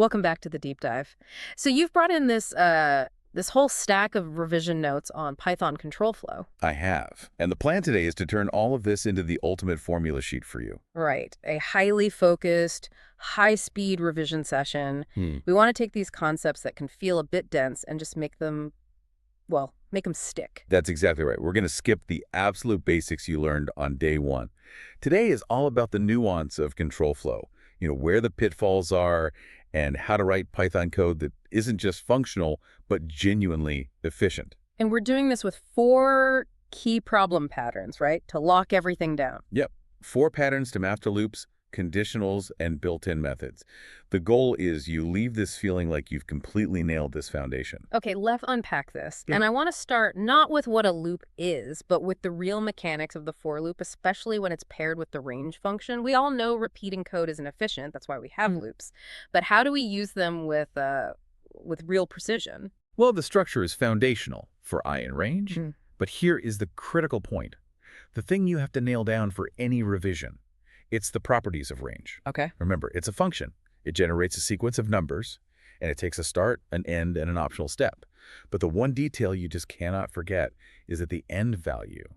Welcome back to the deep dive. So you've brought in this whole stack of revision notes on Python control flow. I have. And the plan today is to turn all of this into the ultimate formula sheet for you. Right. A highly focused, high-speed revision session. We want to take these concepts that can feel a bit dense and just make them, well, make them stick. That's exactly right. We're going to skip the absolute basics you learned on day one. Today is all about the nuance of control flow, where the pitfalls are and how to write Python code that isn't just functional, but genuinely efficient. And we're doing this with 4 key problem patterns, right? To lock everything down. Yep. 4 patterns to master loops, conditionals, and built-in methods. The goal is you leave this feeling like you've completely nailed this foundation. Okay, let's unpack this. Yeah. And I want to start not with what a loop is, but with the real mechanics of the for loop, especially when it's paired with the range function. We all know repeating code isn't efficient. That's why we have loops. But how do we use them with real precision? Well, the structure is foundational for I in range, but here is the critical point. The thing you have to nail down for any revision. It's the properties of range. Okay. Remember, it's a function. It generates a sequence of numbers, and it takes a start, an end, and an optional step. But the one detail you just cannot forget is that the end value,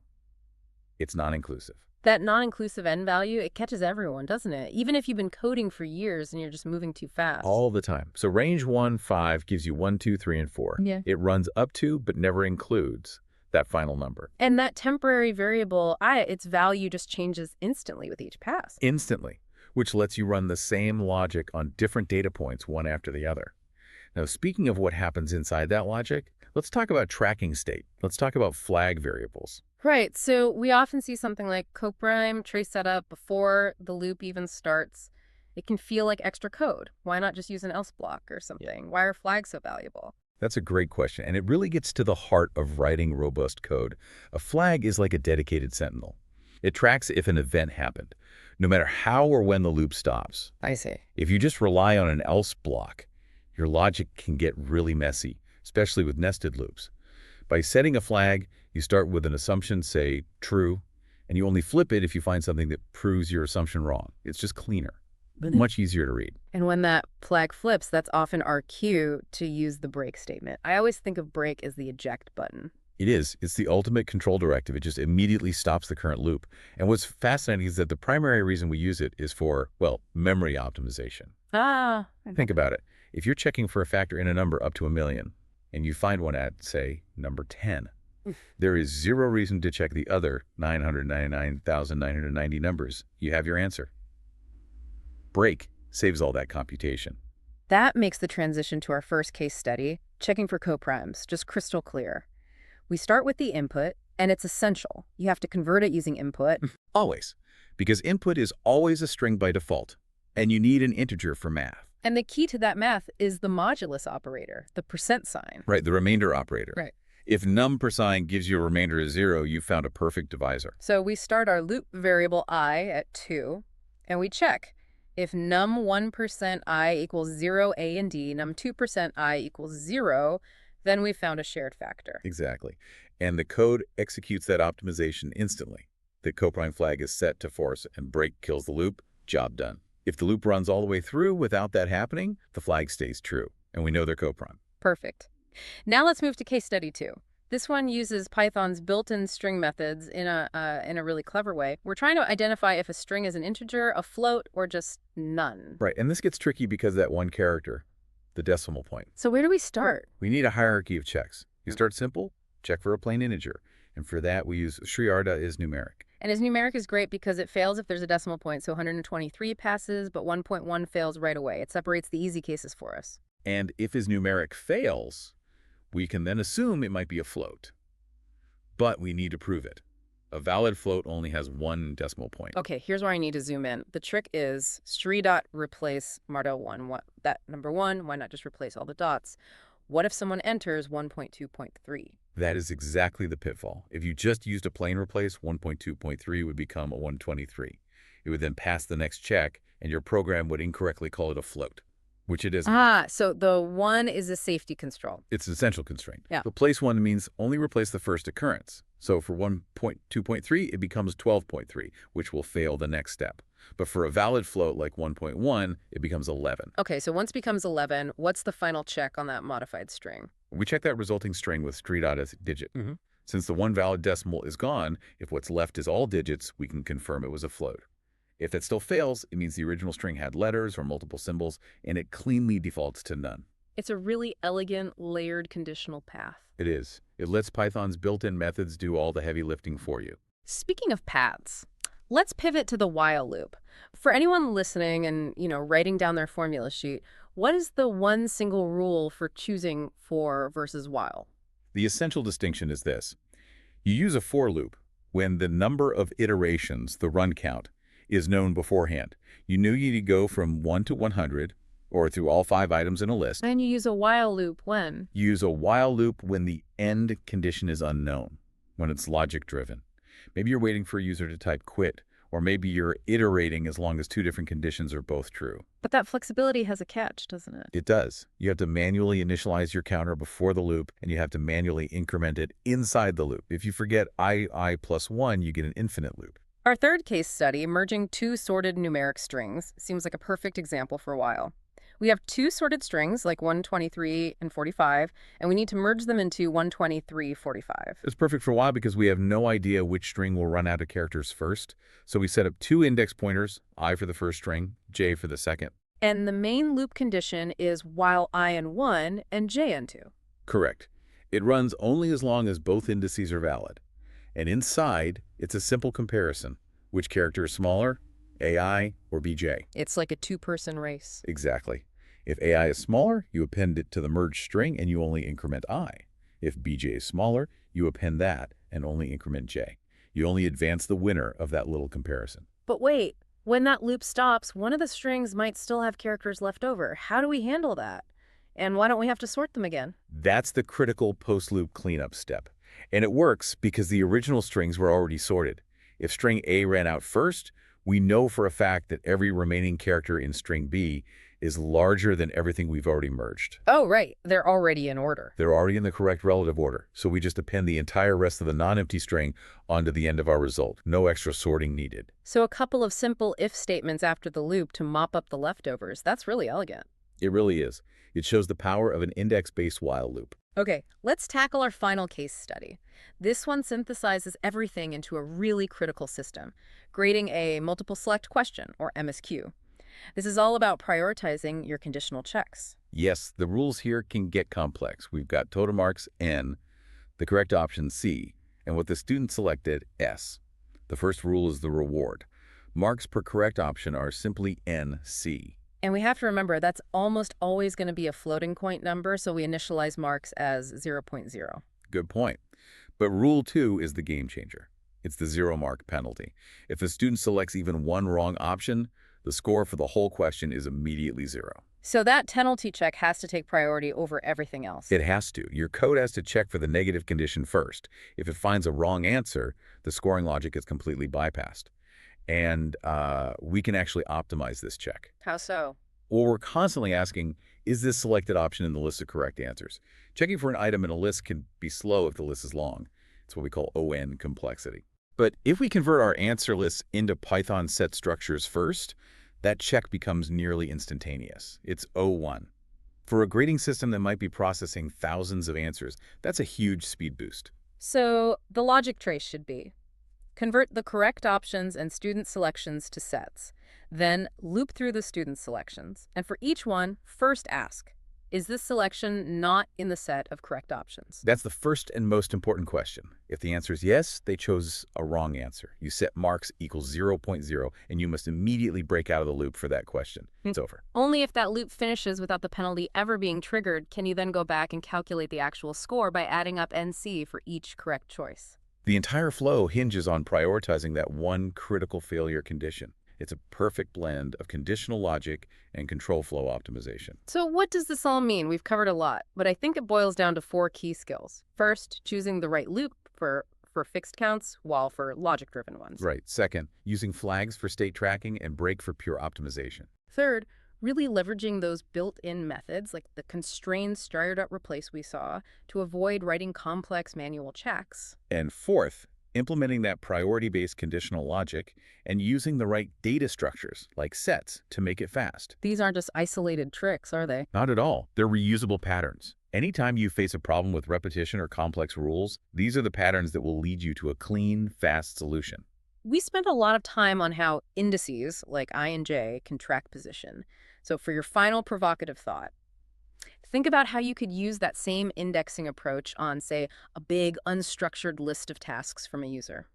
it's non-inclusive. That non-inclusive end value, it catches everyone, doesn't it? Even if you've been coding for years and you're just moving too fast. All the time. So range 1, 5 gives you 1, 2, 3, and 4. Yeah. It runs up to, but never includes that final number. And that temporary variable, its value just changes instantly with each pass. Instantly, which lets you run the same logic on different data points one after the other. Now, speaking of what happens inside that logic, let's talk about tracking state. Let's talk about flag variables. Right. So we often see something like coprime trace setup before the loop even starts. It can feel like extra code. Why not just use an else block or something? Why are flags so valuable? That's a great question, and it really gets to the heart of writing robust code. A flag is like a dedicated sentinel. It tracks if an event happened, no matter how or when the loop stops. I see. If you just rely on an else block, your logic can get really messy, especially with nested loops. By setting a flag, you start with an assumption, say, true, and you only flip it if you find something that proves your assumption wrong. It's just cleaner, much easier to read. And when that flag flips, that's often our cue to use the break statement. I always think of break as the eject button. It is. It's the ultimate control directive. It just immediately stops the current loop. And what's fascinating is that the primary reason we use it is for, well, memory optimization. Think about it. If you're checking for a factor in a number up to 1 million, and you find one at, say, number 10, there is zero reason to check the other 999,990 numbers. You have your answer. Break saves all that computation. That makes the transition to our first case study, checking for coprimes, just crystal clear. We start with the input, and it's essential. You have to convert it using input. Always. Because input is always a string by default, and you need an integer for math. And the key to that math is the modulus operator, the percent sign. Right, the remainder operator. Right. If num% gives you a remainder of 0, you found a perfect divisor. So we start our loop variable I at 2, and we check. If num1% I equals 0, A and D, num2% I equals 0, then we found a shared factor. Exactly. And the code executes that optimization instantly. The coprime flag is set to force, and break kills the loop. Job done. If the loop runs all the way through without that happening, the flag stays true, and we know they're coprime. Perfect. Now let's move to case study 2. This one uses Python's built-in string methods in a really clever way. We're trying to identify if a string is an integer, a float, or just none. Right, and this gets tricky because that one character, the decimal point. So where do we start? We need a hierarchy of checks. You start simple, check for a plain integer. And for that, we use Sriarda is numeric. And his numeric is great because it fails if there's a decimal point. So 123 passes, but 1.1 fails right away. It separates the easy cases for us. And if his numeric fails, we can then assume it might be a float. But we need to prove it. A valid float only has 1 decimal point. Okay, here's where I need to zoom in. The trick is Sri.replace Mardo1. That number 1, why not just replace all the dots? What if someone enters 1.2.3? That is exactly the pitfall. If you just used a plain replace, 1.2.3 would become a 123. It would then pass the next check, and your program would incorrectly call it a float, which it isn't. So the 1 is a safety control. It's an essential constraint. Yeah. Replace 1 means only replace the first occurrence. So for 1.2.3, it becomes 12.3, which will fail the next step. But for a valid float like 1.1, it becomes 11. Okay, so once it becomes 11, what's the final check on that modified string? We check that resulting string with digit. Since the one valid decimal is gone, if what's left is all digits, we can confirm it was a float. If that still fails, it means the original string had letters or multiple symbols, and it cleanly defaults to none. It's a really elegant, layered conditional path. It is. It lets Python's built-in methods do all the heavy lifting for you. Speaking of paths, let's pivot to the while loop. For anyone listening and, writing down their formula sheet, what is the one single rule for choosing for versus while? The essential distinction is this. You use a for loop when the number of iterations, the run count, is known beforehand. You knew you need to go from 1 to 100, or through all 5 items in a list. And you use a while loop when? You use a while loop when the end condition is unknown, when it's logic-driven. Maybe you're waiting for a user to type quit, or maybe you're iterating as long as 2 different conditions are both true. But that flexibility has a catch, doesn't it? It does. You have to manually initialize your counter before the loop, and you have to manually increment it inside the loop. If you forget I plus 1, you get an infinite loop. Our third case study, merging 2 sorted numeric strings, seems like a perfect example for while. We have 2 sorted strings, like 123 and 45, and we need to merge them into 123, 45. It's perfect for a while because we have no idea which string will run out of characters first. So we set up 2 index pointers, I for the first string, j for the second. And the main loop condition is while I in 1 and j in 2. Correct. It runs only as long as both indices are valid. And inside, it's a simple comparison. Which character is smaller, AI or BJ? It's like a 2-person race. Exactly. If AI is smaller, you append it to the merged string and you only increment I. If BJ is smaller, you append that and only increment j. You only advance the winner of that little comparison. But wait, when that loop stops, one of the strings might still have characters left over. How do we handle that? And why don't we have to sort them again? That's the critical post-loop cleanup step. And it works because the original strings were already sorted. If string A ran out first, we know for a fact that every remaining character in string B is larger than everything we've already merged. Oh, right. They're already in order. They're already in the correct relative order, so we just append the entire rest of the non-empty string onto the end of our result. No extra sorting needed. So a couple of simple if statements after the loop to mop up the leftovers. That's really elegant. It really is. It shows the power of an index-based while loop. Okay, let's tackle our final case study. This one synthesizes everything into a really critical system, grading a multiple select question, or MSQ. This is all about prioritizing your conditional checks. Yes, the rules here can get complex. We've got total marks N, the correct option C, and what the student selected S. The first rule is the reward. Marks per correct option are simply NC. And we have to remember that's almost always going to be a floating point number, so we initialize marks as 0.0. Good point. But rule 2 is the game changer. It's the 0-mark penalty. If the student selects even one wrong option, the score for the whole question is immediately 0. So that penalty check has to take priority over everything else. It has to. Your code has to check for the negative condition first. If it finds a wrong answer, the scoring logic is completely bypassed. And we can actually optimize this check. How so? Well, we're constantly asking, is this selected option in the list of correct answers? Checking for an item in a list can be slow if the list is long. It's what we call ON complexity. But if we convert our answer lists into Python set structures first, that check becomes nearly instantaneous. It's O1. For a grading system that might be processing thousands of answers, that's a huge speed boost. So the logic trace should be: convert the correct options and student selections to sets. Then loop through the student selections. And for each one, first ask, is this selection not in the set of correct options? That's the first and most important question. If the answer is yes, they chose a wrong answer. You set marks equals 0.0, and you must immediately break out of the loop for that question. It's over. Only if that loop finishes without the penalty ever being triggered can you then go back and calculate the actual score by adding up NC for each correct choice. The entire flow hinges on prioritizing that one critical failure condition. It's a perfect blend of conditional logic and control flow optimization. So what does this all mean? We've covered a lot, but I think it boils down to 4 key skills. First, choosing the right loop for fixed counts, while for logic-driven ones. Right. Second, using flags for state tracking and break for pure optimization. Third, really leveraging those built-in methods like the constrained start-up replace we saw to avoid writing complex manual checks. And fourth, implementing that priority-based conditional logic, and using the right data structures, like sets, to make it fast. These aren't just isolated tricks, are they? Not at all. They're reusable patterns. Anytime you face a problem with repetition or complex rules, these are the patterns that will lead you to a clean, fast solution. We spent a lot of time on how indices, like I and J, can track position. So for your final provocative thought, think about how you could use that same indexing approach on, say, a big, unstructured list of tasks from a user.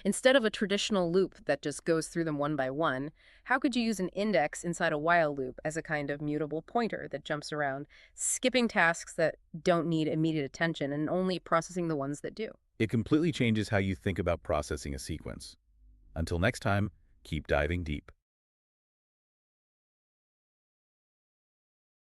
Instead of a traditional loop that just goes through them one by one, how could you use an index inside a while loop as a kind of mutable pointer that jumps around, skipping tasks that don't need immediate attention and only processing the ones that do? It completely changes how you think about processing a sequence. Until next time, keep diving deep.